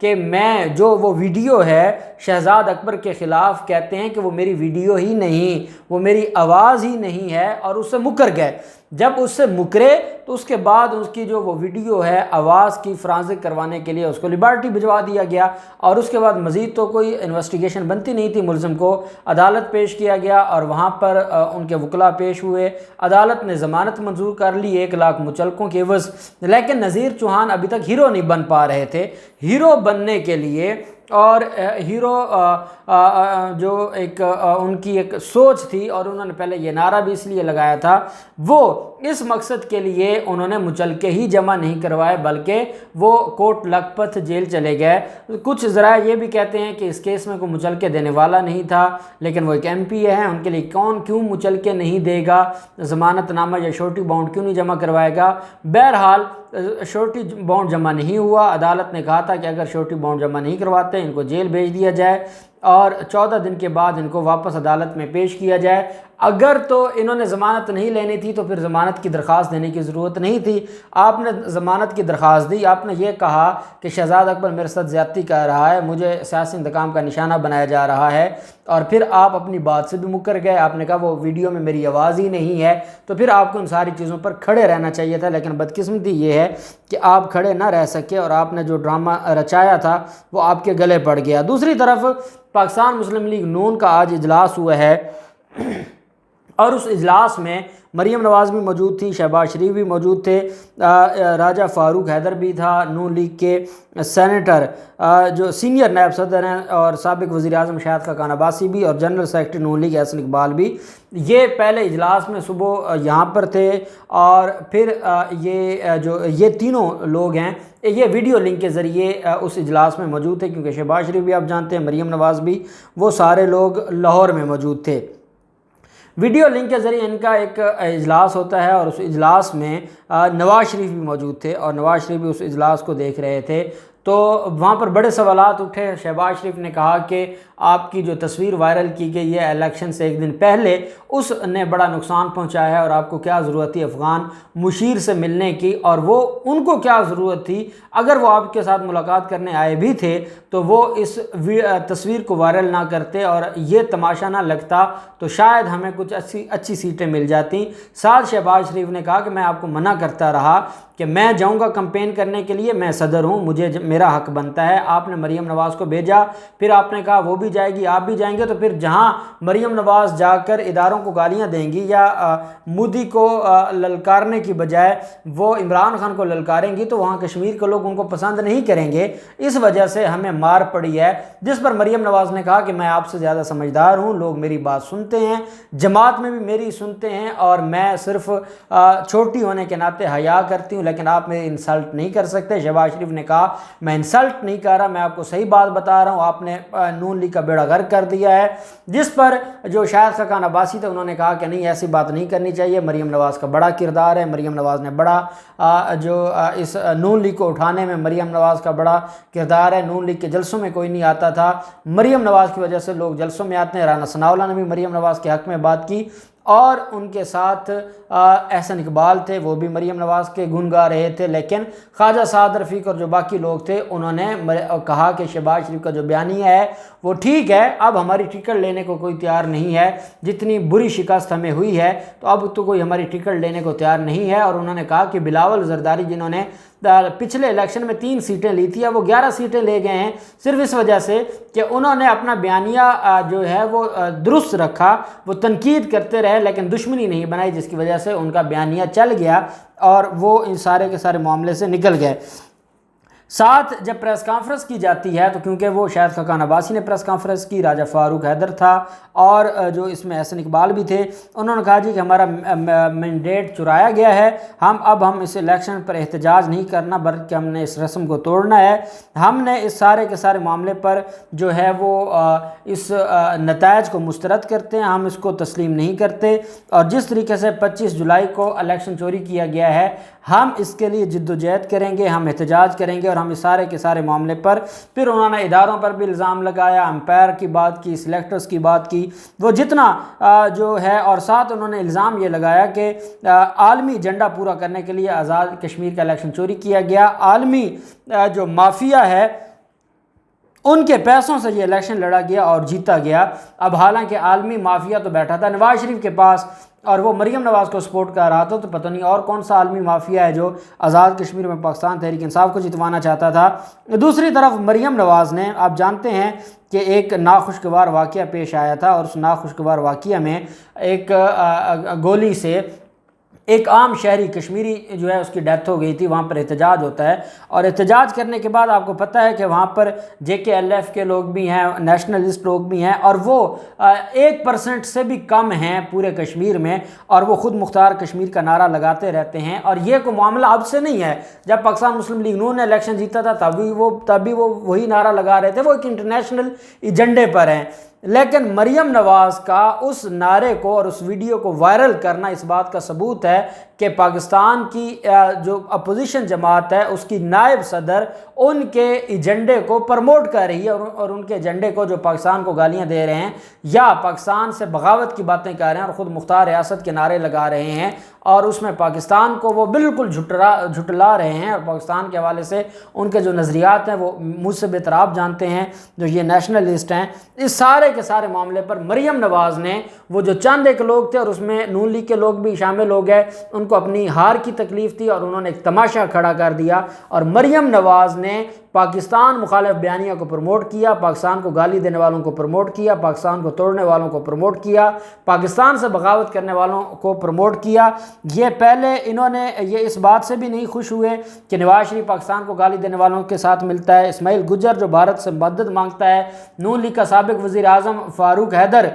کہ میں جو وہ ویڈیو ہے شہزاد اکبر کے خلاف، کہتے ہیں کہ وہ میری ویڈیو ہی نہیں، وہ میری آواز ہی نہیں ہے، اور اس سے مکر گئے۔ جب اس سے مکرے تو اس کے بعد اس کی جو وہ ویڈیو ہے آواز کی فرانزک کروانے کے لیے اس کو لیبارٹی بھجوا دیا گیا، اور اس کے بعد مزید تو کوئی انویسٹیگیشن بنتی نہیں تھی۔ ملزم کو عدالت پیش کیا گیا اور وہاں پر ان کے وکلاء پیش ہوئے، عدالت نے ضمانت منظور کر لی 1 لاکھ مچلقوں کے عوض، لیکن نذیر چوہان ابھی تک ہیرو نہیں بن پا رہے تھے۔ ہیرو بننے کے لیے، اور ہیرو جو ایک ان کی ایک سوچ تھی، اور انہوں نے پہلے یہ نعرہ بھی اس لیے لگایا تھا، وہ اس مقصد کے لیے انہوں نے مچلکے ہی جمع نہیں کروائے بلکہ وہ کوٹ لکھپت جیل چلے گئے۔ کچھ ذرائع یہ بھی کہتے ہیں کہ اس کیس میں کوئی مچلکے دینے والا نہیں تھا، لیکن وہ ایک ایم پی ہے، ان کے لیے کون کیوں مچلکے نہیں دے گا، ضمانت نامہ یا شورٹی بانڈ کیوں نہیں جمع کروائے گا۔ بہرحال شورٹی بانڈ جمع نہیں ہوا۔ عدالت نے کہا تھا کہ اگر شورٹی بانڈ جمع نہیں کرواتے ان کو جیل بھیج دیا جائے، اور 14 دن کے بعد ان کو واپس عدالت میں پیش کیا جائے۔ اگر تو انہوں نے ضمانت نہیں لینی تھی تو پھر ضمانت کی درخواست دینے کی ضرورت نہیں تھی۔ آپ نے ضمانت کی درخواست دی، آپ نے یہ کہا کہ شہزاد اکبر میرے ساتھ زیادتی کر رہا ہے، مجھے سیاسی انتقام کا نشانہ بنایا جا رہا ہے، اور پھر آپ اپنی بات سے بھی مکر گئے۔ آپ نے کہا وہ ویڈیو میں میری آواز ہی نہیں ہے، تو پھر آپ کو ان ساری چیزوں پر کھڑے رہنا چاہیے تھا، لیکن بدقسمتی یہ ہے کہ آپ کھڑے نہ رہ سکے، اور آپ نے جو ڈرامہ رچایا تھا وہ آپ کے گلے پڑ گیا۔ دوسری طرف پاکستان مسلم لیگ نون کا آج اجلاس ہوا ہے، اور اس اجلاس میں مریم نواز بھی موجود تھی، شہباز شریف بھی موجود تھے، راجہ فاروق حیدر بھی تھا، نون لیگ کے سینیٹر جو سینئر نائب صدر ہیں، اور سابق وزیر اعظم شاہد خاقان عباسی بھی، اور جنرل سیکرٹری نون لیگ احسن اقبال بھی۔ یہ پہلے اجلاس میں صبح یہاں پر تھے، اور پھر یہ تینوں لوگ ہیں، یہ ویڈیو لنک کے ذریعے اس اجلاس میں موجود تھے، کیونکہ شہباز شریف بھی آپ جانتے ہیں، مریم نواز بھی، وہ سارے لوگ لاہور میں موجود تھے۔ ویڈیو لنک کے ذریعے ان کا ایک اجلاس ہوتا ہے، اور اس اجلاس میں نواز شریف بھی موجود تھے، اور نواز شریف بھی اس اجلاس کو دیکھ رہے تھے۔ تو وہاں پر بڑے سوالات اٹھے۔ شہباز شریف نے کہا کہ آپ کی جو تصویر وائرل کی گئی ہے الیکشن سے 1 دن پہلے، اس نے بڑا نقصان پہنچایا ہے، اور آپ کو کیا ضرورت تھی افغان مشیر سے ملنے کی، اور وہ ان کو کیا ضرورت تھی، اگر وہ آپ کے ساتھ ملاقات کرنے آئے بھی تھے تو وہ اس تصویر کو وائرل نہ کرتے اور یہ تماشا نہ لگتا، تو شاید ہمیں کچھ اچھی سیٹیں مل جاتی۔ ساتھ شہباز شریف نے کہا کہ میں آپ کو منع کرتا رہا کہ میں جاؤں گا کمپین کرنے کے لیے، میں صدر ہوں، مجھے میرا حق بنتا ہے۔ آپ نے مریم نواز کو بھیجا، پھر آپ نے کہا وہ بھی جائے گی، آپ بھی جائیں گے، تو پھر جہاں مریم نواز جا کر اداروں کو گالیاں دیں گی یا مودی کو للکارنے کی بجائے وہ عمران خان کو للکاریں گی، تو وہاں کشمیر کے لوگ ان کو پسند نہیں کریں گے۔ اس وجہ سے ہمیں مار پڑی ہے، جس پر مریم نواز نے کہا کہ میں آپ سے زیادہ سمجھدار ہوں، لوگ میری بات سنتے ہیں، جماعت میں بھی میری سنتے ہیں، اور میں صرف چھوٹی ہونے کے ناطے حیا کرتی ہوں، لیکن آپ میری انسلٹ نہیں کر سکتے۔ شہباز شریف نے کہا میں انسلٹ نہیں کر رہا، میں آپ کو صحیح بات بتا رہا ہوں، آپ نے نون لیگ کا بیڑا غرق کر دیا ہے۔ جس پر جو شاہد خاقان عباسی تھے انہوں نے کہا کہ نہیں، ایسی بات نہیں کرنی چاہیے، مریم نواز کا بڑا کردار ہے، مریم نواز نے بڑا اس نون لیگ کو اٹھانے میں مریم نواز کا بڑا کردار ہے، نون لیگ کے جلسوں میں کوئی نہیں آتا تھا، مریم نواز کی وجہ سے لوگ جلسوں میں آتے ہیں۔ رانا ثناءاللہ نے بھی مریم نواز کے حق میں بات کی، اور ان کے ساتھ احسن اقبال تھے، وہ بھی مریم نواز کے گن گا رہے تھے، لیکن خواجہ سعد رفیق اور جو باقی لوگ تھے انہوں نے کہا کہ شہباز شریف کا جو بیانیہ ہے وہ ٹھیک ہے، اب ہماری ٹکٹ لینے کو کوئی تیار نہیں ہے، جتنی بری شکست ہمیں ہوئی ہے تو اب تو کوئی ہماری ٹکٹ لینے کو تیار نہیں ہے۔ اور انہوں نے کہا کہ بلاول زرداری جنہوں نے پچھلے الیکشن میں 3 سیٹیں لی تھی، وہ 11 سیٹیں لے گئے ہیں، صرف اس وجہ سے کہ انہوں نے اپنا بیانیہ جو ہے وہ درست رکھا، وہ تنقید کرتے رہے لیکن دشمنی نہیں بنائی، جس کی وجہ سے ان کا بیانیہ چل گیا اور وہ ان سارے کے سارے معاملے سے نکل گئے۔ ساتھ جب پریس کانفرنس کی جاتی ہے تو کیونکہ وہ شاہد خاقان عباسی نے پریس کانفرنس کی، راجہ فاروق حیدر تھا، اور جو اس میں احسن اقبال بھی تھے، انہوں نے کہا جی کہ ہمارا مینڈیٹ چرایا گیا ہے، ہم اس الیکشن پر احتجاج نہیں کرنا بلکہ ہم نے اس رسم کو توڑنا ہے، ہم نے اس سارے کے سارے معاملے پر جو ہے وہ اس نتائج کو مسترد کرتے ہیں، ہم اس کو تسلیم نہیں کرتے، اور جس طریقے سے 25 جولائی کو الیکشن چوری کیا گیا ہے ہم اس کے لیے جد و جہد کریں گے، ہم احتجاج کریں گے، اور ہم اس سارے کے سارے معاملے پر پھر انہوں نے اداروں پر بھی الزام لگایا، امپائر کی بات کی، سلیکٹرز کی بات کی، وہ جتنا جو ہے، اور ساتھ انہوں نے الزام یہ لگایا کہ عالمی ایجنڈا پورا کرنے کے لیے آزاد کشمیر کا الیکشن چوری کیا گیا، عالمی جو مافیا ہے ان کے پیسوں سے یہ الیکشن لڑا گیا اور جیتا گیا۔ اب حالانکہ عالمی مافیا تو بیٹھا تھا نواز شریف کے پاس اور وہ مریم نواز کو سپورٹ کر رہا تھا، تو پتہ نہیں اور کون سا عالمی مافیا ہے جو آزاد کشمیر میں پاکستان تحریک انصاف کو جتوانا چاہتا تھا۔ دوسری طرف مریم نواز نے، آپ جانتے ہیں کہ ایک ناخوشگوار واقعہ پیش آیا تھا، اور اس ناخوشگوار واقعہ میں ایک گولی سے ایک عام شہری کشمیری جو ہے اس کی ڈیتھ ہو گئی تھی۔ وہاں پر احتجاج ہوتا ہے، اور احتجاج کرنے کے بعد آپ کو پتہ ہے کہ وہاں پر JKLF کے لوگ بھی ہیں، نیشنلسٹ لوگ بھی ہیں، اور وہ 1% سے بھی کم ہیں پورے کشمیر میں، اور وہ خود مختار کشمیر کا نعرہ لگاتے رہتے ہیں۔ اور یہ کوئی معاملہ اب سے نہیں ہے، جب پاکستان مسلم لیگ نون نے الیکشن جیتا تھا تب بھی وہ وہی نعرہ لگا رہے تھے، وہ ایک انٹرنیشنل ایجنڈے پر ہیں۔ لیکن مریم نواز کا اس نعرے کو اور اس ویڈیو کو وائرل کرنا اس بات کا ثبوت ہے کہ پاکستان کی جو اپوزیشن جماعت ہے اس کی نائب صدر ان کے ایجنڈے کو پروموٹ کر رہی ہے، اور ان کے ایجنڈے کو جو پاکستان کو گالیاں دے رہے ہیں یا پاکستان سے بغاوت کی باتیں کر رہے ہیں اور خود مختار ریاست کے نعرے لگا رہے ہیں، اور اس میں پاکستان کو وہ بالکل جھٹلا رہے ہیں، اور پاکستان کے حوالے سے ان کے جو نظریات ہیں وہ مجھ سے بہتر آپ جانتے ہیں جو یہ نیشنلسٹ ہیں۔ اس سارے کے سارے معاملے پر مریم نواز نے، وہ جو چند ایک لوگ تھے اور اس میں نون لیگ کے لوگ بھی شامل ہو گئے، ان کو اپنی ہار کی تکلیف تھی اور انہوں نے ایک تماشا کھڑا کر دیا، اور مریم نواز نے پاکستان مخالف بیانیہ کو پروموٹ کیا، پاکستان کو گالی دینے والوں کو پروموٹ کیا، پاکستان کو توڑنے والوں کو پروموٹ کیا، پاکستان سے بغاوت کرنے والوں کو پروموٹ کیا۔ یہ پہلے انہوں نے یہ اس بات سے بھی نہیں خوش ہوئے کہ نواز شریف پاکستان کو گالی دینے والوں کے ساتھ ملتا ہے، اسماعیل گجر جو بھارت سے مدد مانگتا ہے، نون لیگ کا سابق وزیر اعظم فاروق حیدر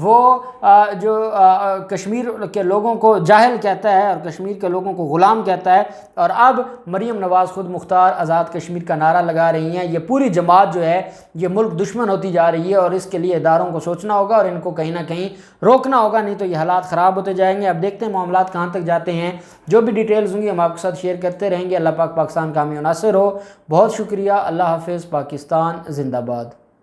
وہ جو کشمیر کے لوگوں کو جاہل کہتا ہے اور کشمیر کے لوگوں کو غلام کہتا ہے، اور اب مریم نواز خود مختار آزاد کشمیر کا نعرہ لگا رہی ہیں۔ یہ پوری جماعت جو ہے یہ ملک دشمن ہوتی جا رہی ہے، اور اس کے لیے اداروں کو سوچنا ہوگا اور ان کو کہیں نہ کہیں روکنا ہوگا، نہیں تو یہ حالات خراب ہوتے جائیں گے۔ اب دیکھتے ہیں معاملات کہاں تک جاتے ہیں، جو بھی ڈیٹیلز ہوں گی ہم آپ کے ساتھ شیئر کرتے رہیں گے۔ اللہ پاک پاکستان کا حامی و ناصر ہو۔ بہت شکریہ، اللہ حافظ، پاکستان زندہ باد۔